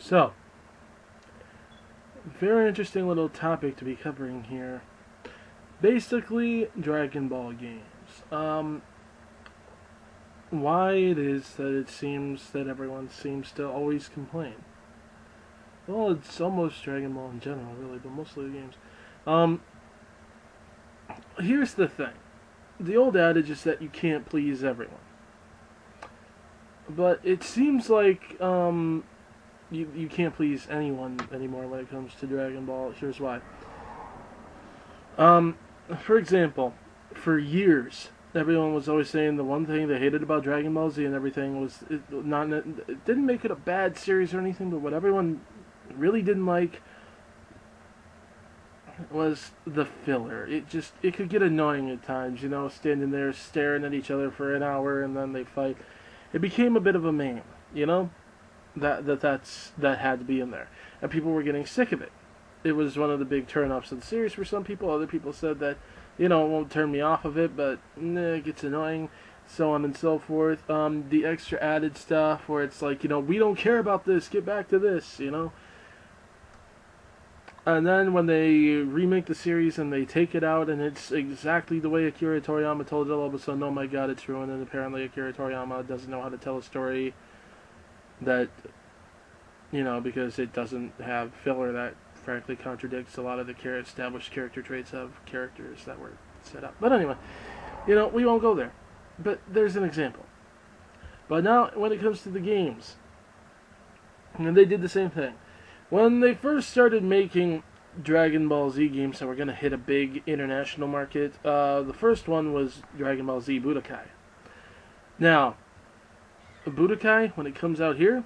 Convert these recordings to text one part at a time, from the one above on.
So, very interesting little topic to be covering here. Basically, Dragon Ball games. Why it is that it seems that everyone seems to always complain. Well, it's almost Dragon Ball in general, really, but mostly the games. Um, Here's the thing. The old adage is that you can't please everyone. But it seems like you can't please anyone anymore when it comes to Dragon Ball. Here's why. Um, for example, for years, everyone was always saying the one thing they hated about Dragon Ball Z and everything was it didn't make it a bad series or anything, but what everyone really didn't like was the filler. It could get annoying at times, standing there staring at each other for an hour and then they fight. It became a bit of a meme, you know? That had to be in there. And people were getting sick of it. It was one of the big turn-offs of the series for some people. Other people said that, it won't turn me off of it, but it gets annoying, so on and so forth. The extra added stuff where it's like, we don't care about this, get back to this. And then when they remake the series and they take it out and it's exactly the way Akira Toriyama told it, all of a sudden, oh my god, it's ruined, and apparently Akira Toriyama doesn't know how to tell a story that, because it doesn't have filler that frankly contradicts a lot of the established character traits of characters that were set up. But anyway, we won't go there. But there's an example. But now, when it comes to the games, and they did the same thing. When they first started making Dragon Ball Z games that were going to hit a big international market, the first one was Dragon Ball Z Budokai. Now, Budokai, when it comes out here,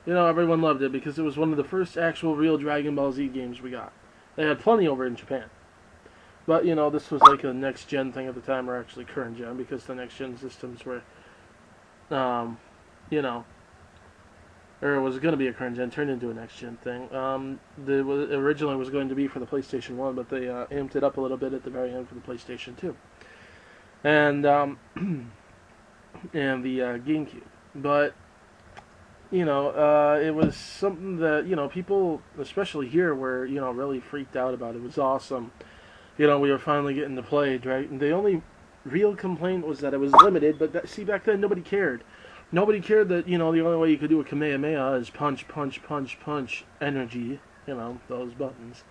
everyone loved it because it was one of the first actual real Dragon Ball Z games we got. They had plenty over in Japan. But, this was like a next-gen thing at the time, or actually current-gen, because the next-gen systems were, or it was going to be a current gen, turned into a next gen thing. Originally was going to be for the PlayStation 1, but they amped it up a little bit at the very end for the PlayStation 2. And, and the GameCube. But, it was something that, people, especially here, were, really freaked out about. It was awesome. We were finally getting to play Dragon. The only real complaint was that it was limited, but back then nobody cared. Nobody cared that, the only way you could do a Kamehameha is punch, punch, punch, punch, energy, those buttons.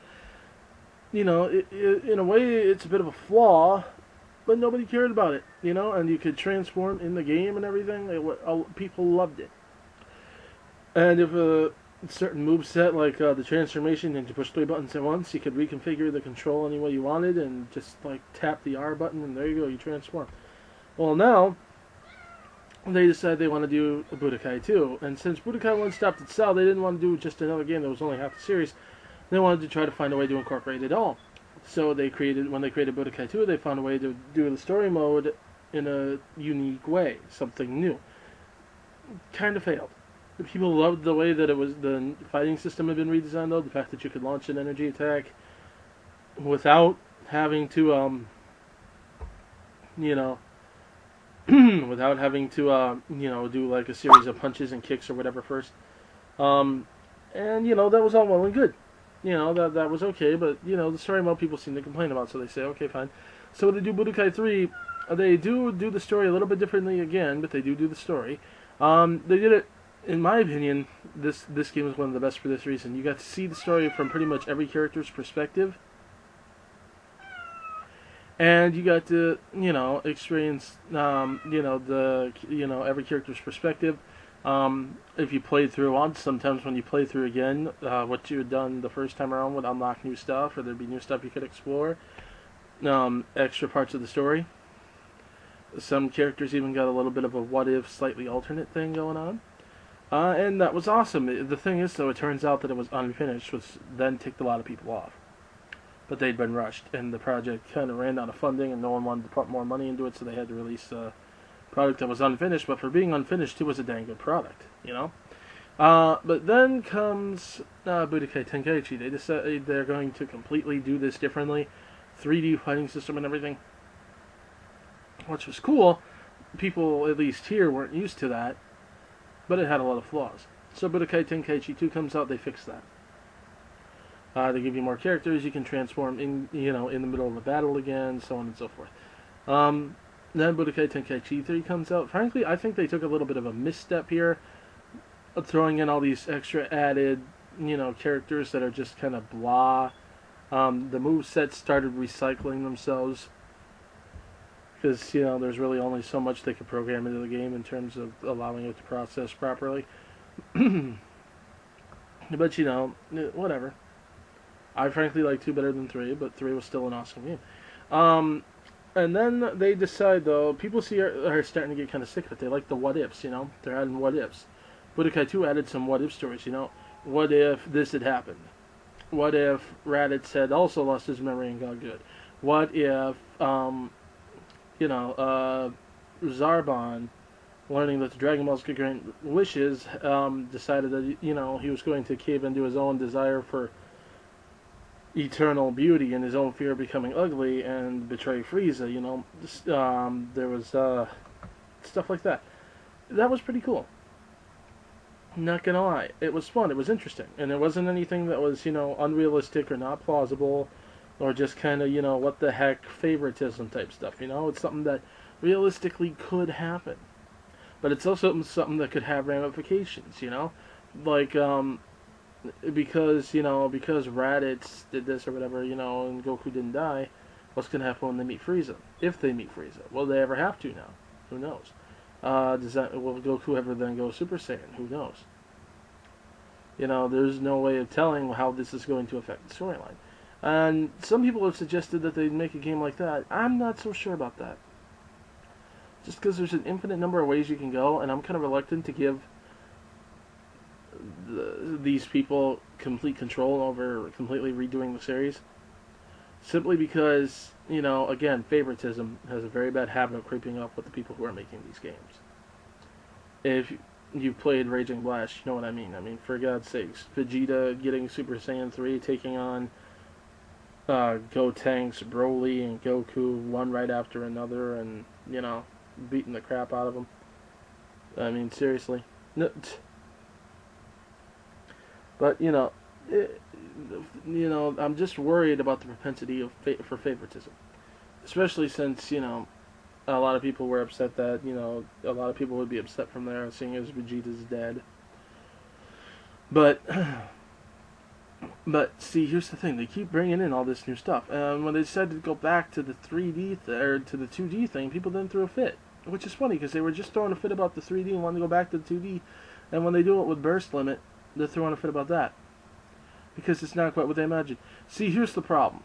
In a way, it's a bit of a flaw, but nobody cared about it, and you could transform in the game and everything. People loved it. And if a certain moveset, like the transformation, and you push 3 buttons at once, you could reconfigure the control any way you wanted and just, tap the R button, and there you go, you transform. Well, now they decided they want to do a Budokai 2. And since Budokai 1 stopped its sell, they didn't want to do just another game that was only half the series. They wanted to try to find a way to incorporate it all. So when they created Budokai 2, they found a way to do the story mode in a unique way, something new. Kind of failed. People loved the way that the fighting system had been redesigned, though. The fact that you could launch an energy attack without having to, without having to, do like a series of punches and kicks or whatever first. And, that was all well and good. That was okay, but, the story mode people seem to complain about, so they say, okay, fine. So when they do Budokai 3, they do the story a little bit differently again, but they do the story. They did it, in my opinion, this game is one of the best for this reason. You got to see the story from pretty much every character's perspective. And you got to, experience, every character's perspective. If you played through once, sometimes when you play through again, what you had done the first time around would unlock new stuff, or there'd be new stuff you could explore. Extra parts of the story. Some characters even got a little bit of a what-if, slightly alternate thing going on. And that was awesome. The thing is, though, it turns out that it was unfinished, which then ticked a lot of people off. But they'd been rushed, and the project kind of ran out of funding, and no one wanted to put more money into it, so they had to release a product that was unfinished. But for being unfinished, it was a dang good product, But then comes Budokai Tenkaichi. They decided they're going to completely do this differently, 3D fighting system and everything, which was cool. People, at least here, weren't used to that. but it had a lot of flaws. So Budokai Tenkaichi 2 comes out, they fix that. They give you more characters, you can transform in in the middle of a battle again, so on and so forth. Then Budokai Tenkaichi 3 comes out. Frankly, I think they took a little bit of a misstep here, throwing in all these extra added, characters that are just kind of blah. The movesets started recycling themselves because, there's really only so much they could program into the game in terms of allowing it to process properly. But, whatever. I frankly like 2 better than 3, but 3 was still an awesome game. And then they decide, though, people are starting to get kind of sick of it. They like the what-ifs, They're adding what-ifs. Budokai 2 added some what-if stories, What if this had happened? What if Raditz had also lost his memory and got good? What if, Zarbon, learning that the Dragon Balls could grant wishes, decided that, he was going to cave into his own desire for eternal beauty and his own fear of becoming ugly and betray Frieza, there was stuff like that. That was pretty cool. Not gonna lie, it was fun, it was interesting, and it wasn't anything that was, unrealistic or not plausible, or just kind of, what the heck, favoritism type stuff, It's something that realistically could happen. But it's also something that could have ramifications, Like, because Raditz did this or whatever, and Goku didn't die, what's going to happen when they meet Frieza? If they meet Frieza. Will they ever have to now? Who knows? Will Goku ever then go Super Saiyan? Who knows? There's no way of telling how this is going to affect the storyline. And some people have suggested that they'd make a game like that. I'm not so sure about that. Just because there's an infinite number of ways you can go, and I'm kind of reluctant to give these people complete control over completely redoing the series. Simply because, again, favoritism has a very bad habit of creeping up with the people who are making these games. If you've played Raging Blast, you know what I mean. I mean, for God's sakes, Vegeta getting Super Saiyan 3, taking on Gotenks, Broly, and Goku one right after another, and, beating the crap out of them. I mean, seriously. No, but, I'm just worried about the propensity for favoritism. Especially since, a lot of people were upset that, a lot of people would be upset from there, seeing as Vegeta's dead. But see, here's the thing. They keep bringing in all this new stuff. And when they decided to go back to the 3D, or to the 2D thing, people then threw a fit. Which is funny, because they were just throwing a fit about the 3D and wanted to go back to the 2D. And when they do it with Burst Limit, they're throwing a fit about that. Because it's not quite what they imagined. See, here's the problem.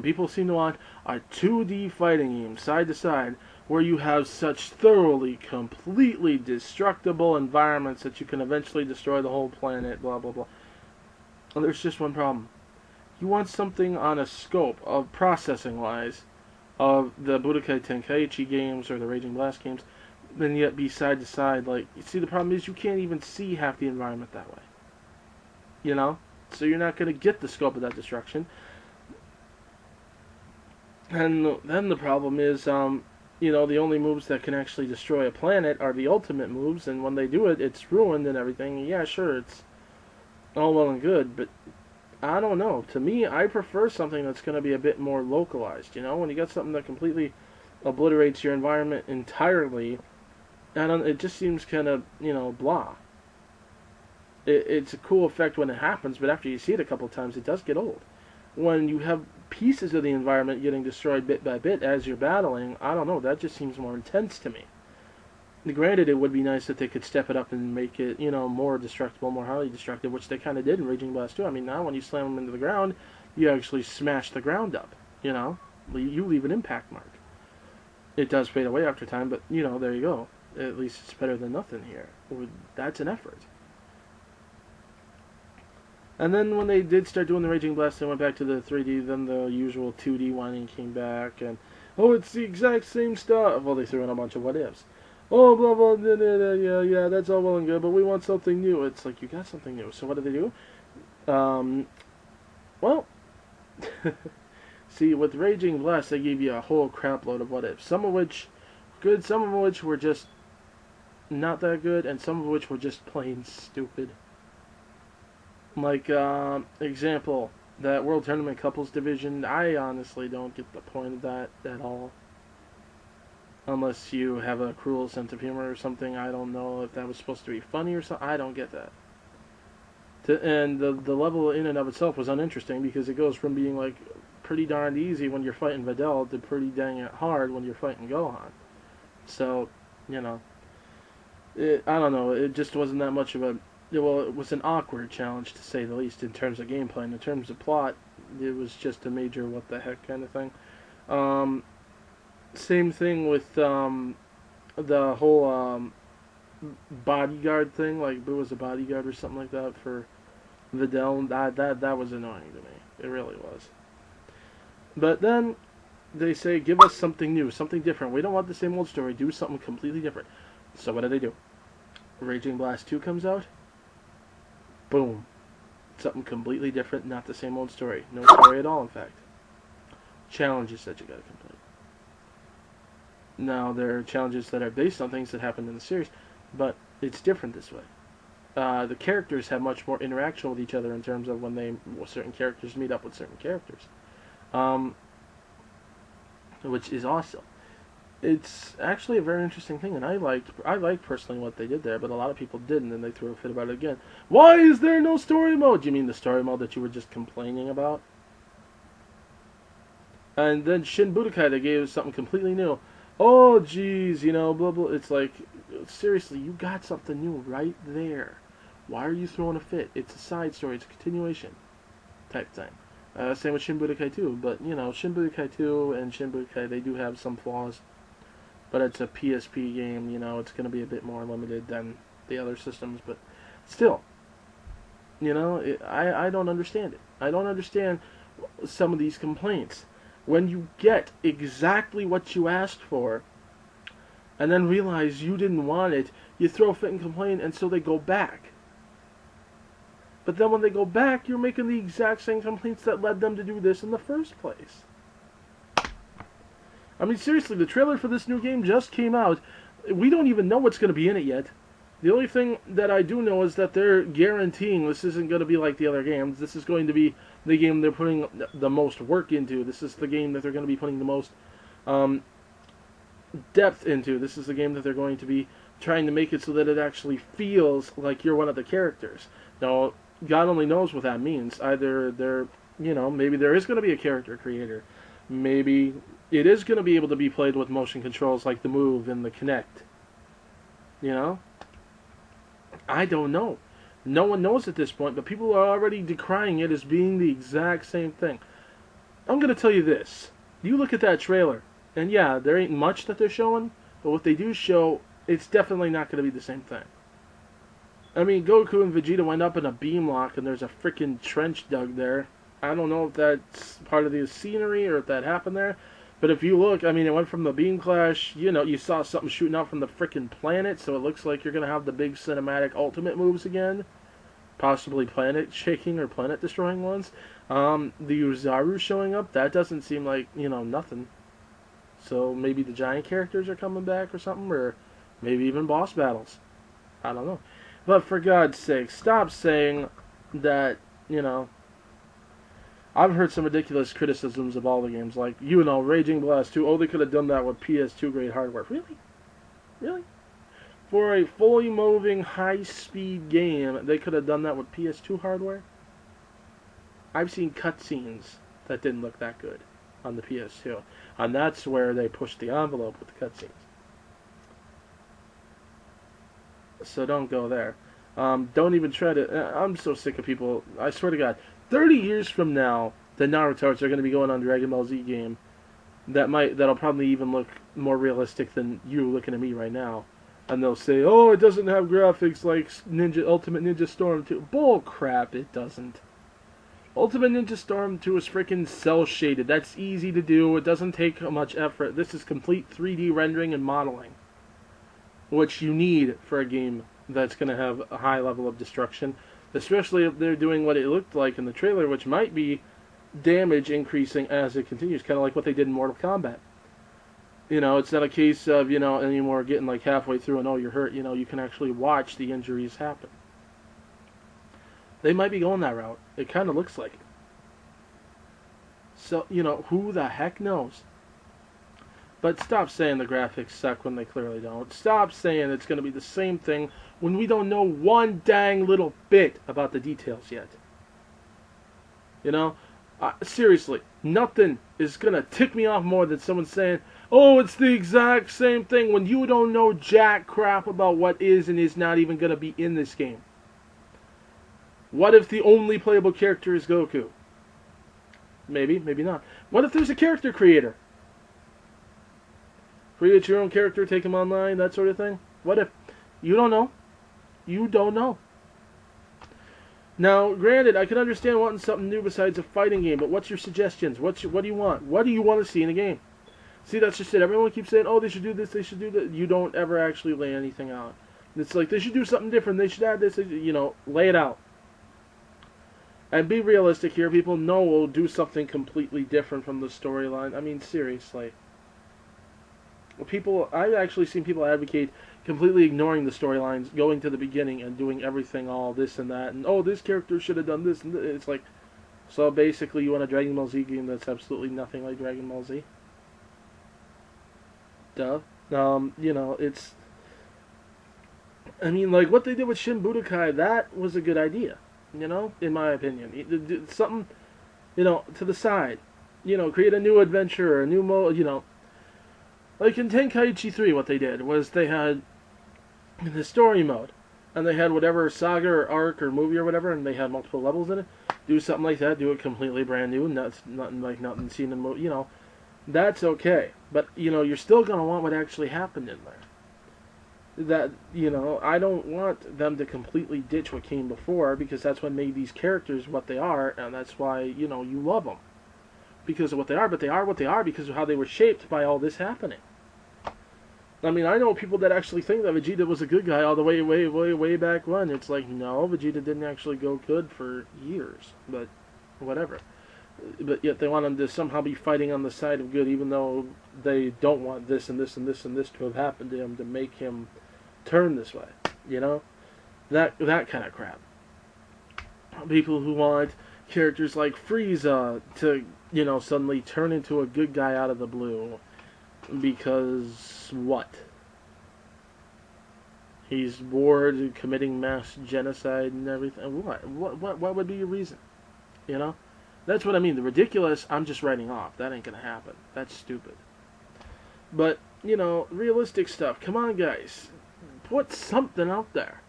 People seem to want a 2D fighting game, side to side, where you have such thoroughly, completely destructible environments that you can eventually destroy the whole planet, blah, blah, blah. And there's just one problem. You want something on a scope of processing-wise of the Budokai Tenkaichi games or the Raging Blast games, then yet be side to side. Like, you see, the problem is you can't even see half the environment that way. So you're not going to get the scope of that destruction. And then the problem is, the only moves that can actually destroy a planet are the ultimate moves, and when they do it, it's ruined and everything. Yeah, sure, it's all well and good, but I don't know. To me, I prefer something that's going to be a bit more localized, When you got something that completely obliterates your environment entirely, it just seems kind of, blah. It's a cool effect when it happens, but after you see it a couple times, it does get old. When you have pieces of the environment getting destroyed bit by bit as you're battling, I don't know, that just seems more intense to me. Granted, it would be nice that they could step it up and make it, more destructible, more highly destructive, which they kind of did in Raging Blast 2. I mean, now when you slam them into the ground, you actually smash the ground up, You leave an impact mark. It does fade away after time, but, there you go. At least it's better than nothing here. That's an effort. And then when they did start doing the Raging Blast, they went back to the 3D, then the usual 2D whining came back, and, oh, it's the exact same stuff. Well, they threw in a bunch of what-ifs. Oh, blah, blah, blah, blah, blah, yeah, that's all well and good, but we want something new. It's like, you got something new. So what do they do? Well, see, with Raging Blast, they gave you a whole crap load of what-ifs. Some of which good, some of which were just not that good, and some of which were just plain stupid. Like, example, that World Tournament Couples Division, I honestly don't get the point of that at all. Unless you have a cruel sense of humor or something. I don't know if that was supposed to be funny or something. I don't get that. And the level in and of itself was uninteresting because it goes from being like pretty darned easy when you're fighting Videl to pretty dang hard when you're fighting Gohan. So, you know, I don't know. It just wasn't that much of a. Well, it was an awkward challenge to say the least in terms of gameplay. And in terms of plot, it was just a major what the heck kind of thing. Same thing with the whole bodyguard thing. Like Boo was a bodyguard or something like that for Videl. That was annoying to me. It really was. But then they say, give us something new, something different. We don't want the same old story. Do something completely different. So what do? Raging Blast 2 comes out. Boom. Something completely different, not the same old story. No story at all, in fact. Challenges that you gotta complete. Now, there are challenges that are based on things that happened in the series, but it's different this way. The characters have much more interaction with each other in terms of when certain characters meet up with certain characters. Which is awesome. It's actually a very interesting thing, and I liked personally what they did there, but a lot of people didn't, and they threw a fit about it again. Why is there no story mode? You mean the story mode that you were just complaining about? And then Shin Budokai, they gave us something completely new. Oh, geez, you know, blah, blah. It's like, seriously, you got something new right there. Why are you throwing a fit? It's a side story. It's a continuation type thing. Same with Shin Budokai 2, but, you know, Shin Budokai 2 and Shin Budokai, they do have some flaws. But it's a PSP game, you know, it's going to be a bit more limited than the other systems, but still, you know, I don't understand it. I don't understand some of these complaints. When you get exactly what you asked for, and then realize you didn't want it, you throw a fit and complain, and so they go back. But then when they go back, you're making the exact same complaints that led them to do this in the first place. I mean, seriously, the trailer for this new game just came out. We don't even know what's going to be in it yet. The only thing that I do know is that they're guaranteeing this isn't going to be like the other games. This is going to be the game they're putting the most work into. This is the game that they're going to be putting the most depth into. This is the game that they're going to be trying to make it so that it actually feels like you're one of the characters. Now, God only knows what that means. Either maybe there is going to be a character creator. Maybe it is going to be able to be played with motion controls like the Move and the Kinect. You know? I don't know. No one knows at this point, but people are already decrying it as being the exact same thing. I'm going to tell you this. You look at that trailer, and yeah, there ain't much that they're showing, but what they do show, it's definitely not going to be the same thing. I mean, Goku and Vegeta went up in a beam lock, and there's a freaking trench dug there. I don't know if that's part of the scenery or if that happened there. But if you look, I mean, it went from the beam clash, you know, you saw something shooting out from the freaking planet, so it looks like you're going to have the big cinematic ultimate moves again. Possibly planet shaking or planet destroying ones. The Uzaru showing up, that doesn't seem like, you know, nothing. So maybe the giant characters are coming back or something, or maybe even boss battles. I don't know. But for God's sake, stop saying that, you know, I've heard some ridiculous criticisms of all the games, like, you know, Raging Blast 2, oh, they could have done that with PS2 grade hardware. Really? Really? For a fully moving, high-speed game, they could have done that with PS2 hardware? I've seen cutscenes that didn't look that good on the PS2, and that's where they pushed the envelope with the cutscenes. So don't go there. Don't even try to... I'm so sick of people. I swear to God. 30 years from now, the Naruto's are going to be going on Dragon Ball Z game that'll probably even look more realistic than you looking at me right now. And they'll say, oh, it doesn't have graphics like Ultimate Ninja Storm 2. Bull crap, it doesn't. Ultimate Ninja Storm 2 is freaking cel-shaded. That's easy to do. It doesn't take much effort. This is complete 3D rendering and modeling, which you need for a game that's going to have a high level of destruction, especially if they're doing what it looked like in the trailer, which might be damage increasing as it continues, kind of like what they did in Mortal Kombat. You know, it's not a case of, anymore getting like halfway through and, oh, you're hurt. You can actually watch the injuries happen. They might be going that route. It kind of looks like it. So, who the heck knows? But stop saying the graphics suck when they clearly don't. Stop saying it's going to be the same thing when we don't know one dang little bit about the details yet. Seriously, nothing is going to tick me off more than someone saying, oh, it's the exact same thing when you don't know jack crap about what is and is not even going to be in this game. What if the only playable character is Goku? Maybe, maybe not. What if there's a character creator? Create your own character, take him online, that sort of thing? What if? You don't know. You don't know. Now, granted, I can understand wanting something new besides a fighting game, but what's your suggestions? What do you want? What do you want to see in a game? See, that's just it. Everyone keeps saying, oh, they should do this, they should do that. You don't ever actually lay anything out. It's like, they should do something different, they should add this, lay it out. And be realistic here. People know we'll do something completely different from the storyline. I mean, seriously. I've actually seen people advocate completely ignoring the storylines, going to the beginning and doing everything, all this and that, and, oh, this character should have done this, and it's like, so basically you want a Dragon Ball Z game that's absolutely nothing like Dragon Ball Z? Duh. It's... I mean, like, what they did with Shin Budokai, that was a good idea. In my opinion. Something, to the side. Create a new adventure, or a new mode, Like in Tenkaichi 3, what they did was they had the story mode, and they had whatever saga or arc or movie or whatever, and they had multiple levels in it. Do something like that, do it completely brand new, and that's nothing seen in the movie, That's okay. But, you're still going to want what actually happened in there. That, I don't want them to completely ditch what came before, because that's what made these characters what they are, and that's why, you love them. Because of what they are, but they are what they are because of how they were shaped by all this happening. I mean, I know people that actually think that Vegeta was a good guy all the way, way back when. It's like, no, Vegeta didn't actually go good for years, but whatever. But yet they want him to somehow be fighting on the side of good, even though they don't want this and this and this and this to have happened to him to make him turn this way, that kind of crap. People who want characters like Frieza to, suddenly turn into a good guy out of the blue because what? He's bored of committing mass genocide and everything. What would be your reason? That's what I mean. The ridiculous, I'm just writing off. That ain't gonna happen. That's stupid. But, realistic stuff. Come on, guys. Put something out there.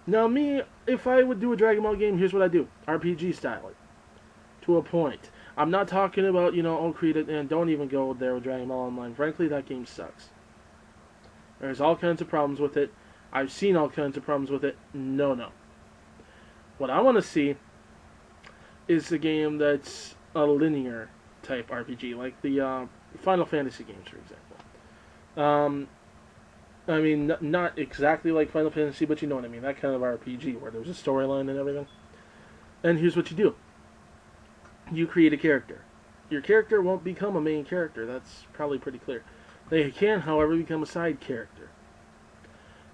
Now, me, if I would do a Dragon Ball game, here's what I do. RPG style it. To a point. I'm not talking about, create it, and don't even go there with Dragon Ball Online. Frankly, that game sucks. There's all kinds of problems with it. I've seen all kinds of problems with it. No. What I want to see is a game that's a linear type RPG, like the Final Fantasy games, for example. I mean, not exactly like Final Fantasy, but you know what I mean. That kind of RPG where there's a storyline and everything. And here's what you do. You create a character. Your character won't become a main character. That's probably pretty clear. They can, however, become a side character.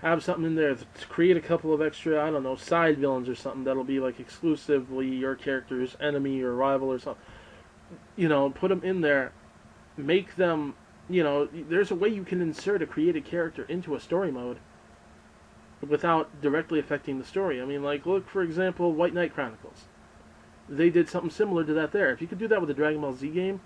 Have something in there to create a couple of extra, I don't know, side villains or something that'll be like exclusively your character's enemy or rival or something. Put them in there. Make them... there's a way you can insert a created character into a story mode without directly affecting the story. I mean, like, look, for example, White Knight Chronicles. They did something similar to that there. If you could do that with a Dragon Ball Z game,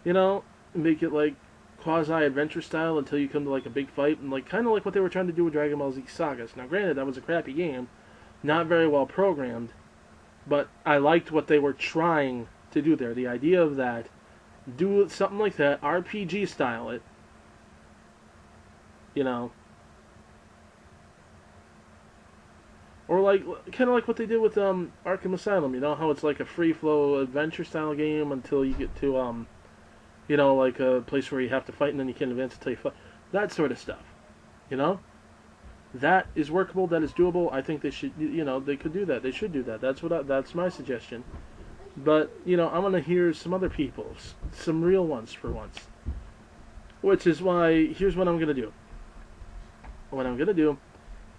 make it, like, quasi-adventure style until you come to, like, a big fight, and, like, kind of like what they were trying to do with Dragon Ball Z Sagas. Now, granted, that was a crappy game, not very well programmed, but I liked what they were trying to do there. The idea of that, do something like that, RPG style it, or like, kind of like what they did with Arkham Asylum, how it's like a free flow adventure style game until you get to like a place where you have to fight and then you can advance until you fight, that sort of stuff, that is workable, that is doable. I think they should, they could do that, they should do that. That's my suggestion. But, I want to hear some other people's, some real ones for once. Which is why, here's what I'm going to do. What I'm going to do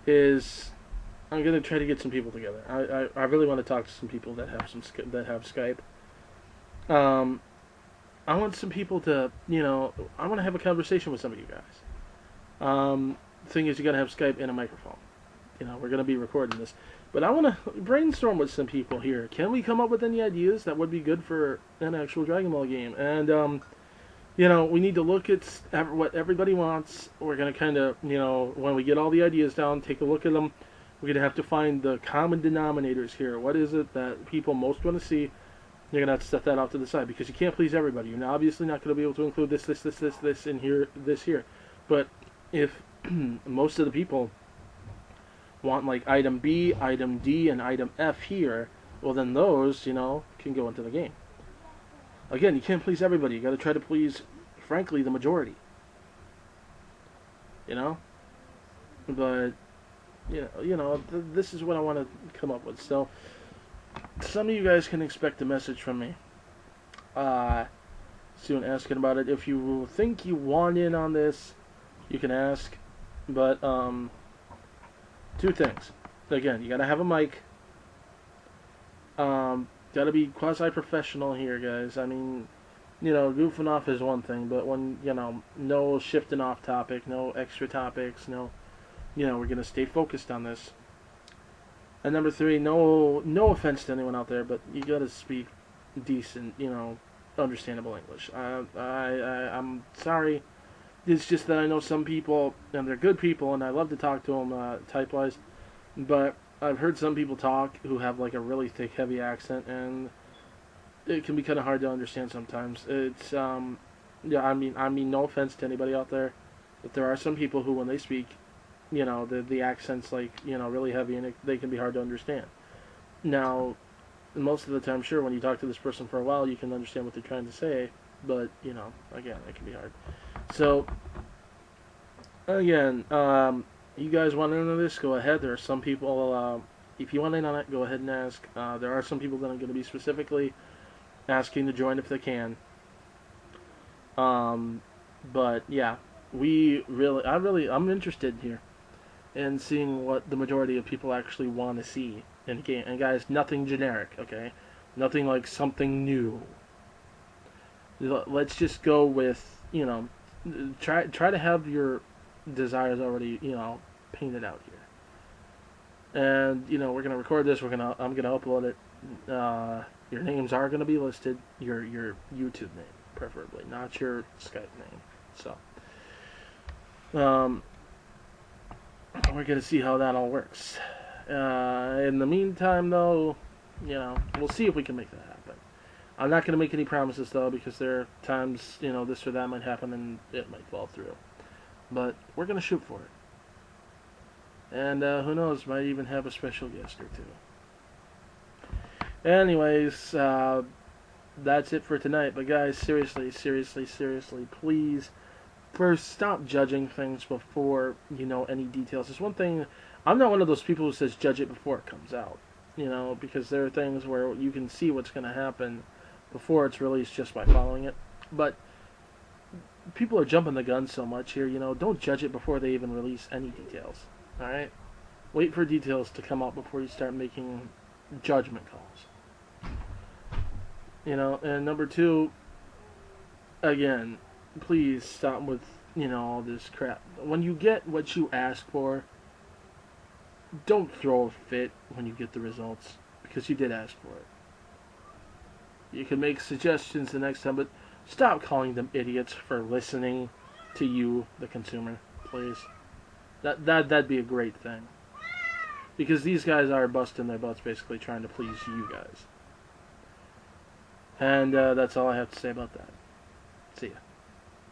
is I'm going to try to get some people together. I really want to talk to some people that have Skype. Um, I want some people to, I want to have a conversation with some of you guys. Thing is, you got to have Skype and a microphone. We're going to be recording this. But I want to brainstorm with some people here. Can we come up with any ideas that would be good for an actual Dragon Ball game? And, we need to look at what everybody wants. We're going to kind of, when we get all the ideas down, take a look at them. We're going to have to find the common denominators here. What is it that people most want to see? You're going to have to set that off to the side because you can't please everybody. You're obviously not going to be able to include this in here, this here. But if most of the people want like item B, item D, and item F here, well then those, can go into the game. Again, you can't please everybody. You got to try to please, frankly, the majority. But this is what I want to come up with. So some of you guys can expect a message from me soon asking about it. If you think you want in on this, you can ask. But two things. Again, you gotta have a mic. Gotta be quasi-professional here, guys. I mean, goofing off is one thing, but when, no shifting off topic, no extra topics, no, we're gonna stay focused on this. And number three, no offense to anyone out there, but you gotta speak decent, understandable English. I'm sorry. It's just that I know some people, and they're good people, and I love to talk to them type-wise, but I've heard some people talk who have like a really thick, heavy accent, and it can be kind of hard to understand sometimes. It's, I mean, no offense to anybody out there, but there are some people who, when they speak, the accent's like, really heavy, and they can be hard to understand. Now, most of the time, sure, when you talk to this person for a while, you can understand what they're trying to say, but, again, it can be hard. So, again, you guys want to know this, go ahead. There are some people, if you want in on it, go ahead and ask. There are some people that I'm going to be specifically asking to join if they can. But, yeah, I'm interested here in seeing what the majority of people actually want to see in a game. And guys, nothing generic, okay? Nothing like something new. Let's just go with, try to have your desires already, painted out here. And, we're going to record this. I'm going to upload it. Your names are going to be listed. Your YouTube name, preferably, not your Skype name. So, we're going to see how that all works. In the meantime, though, we'll see if we can make that happen. I'm not going to make any promises, though, because there are times, this or that might happen and it might fall through. But we're going to shoot for it. And who knows, might even have a special guest or two. Anyways, that's it for tonight. But guys, seriously, please, first, stop judging things before you know any details. It's one thing, I'm not one of those people who says judge it before it comes out. Because there are things where you can see what's going to happen before it's released just by following it. But people are jumping the gun so much here, don't judge it before they even release any details. Alright? Wait for details to come out before you start making judgment calls. And number two, again, please stop with, all this crap. When you get what you ask for, don't throw a fit when you get the results, because you did ask for it. You can make suggestions the next time, but stop calling them idiots for listening to you, the consumer, please. That'd be a great thing. Because these guys are busting their butts basically trying to please you guys. And that's all I have to say about that. See ya.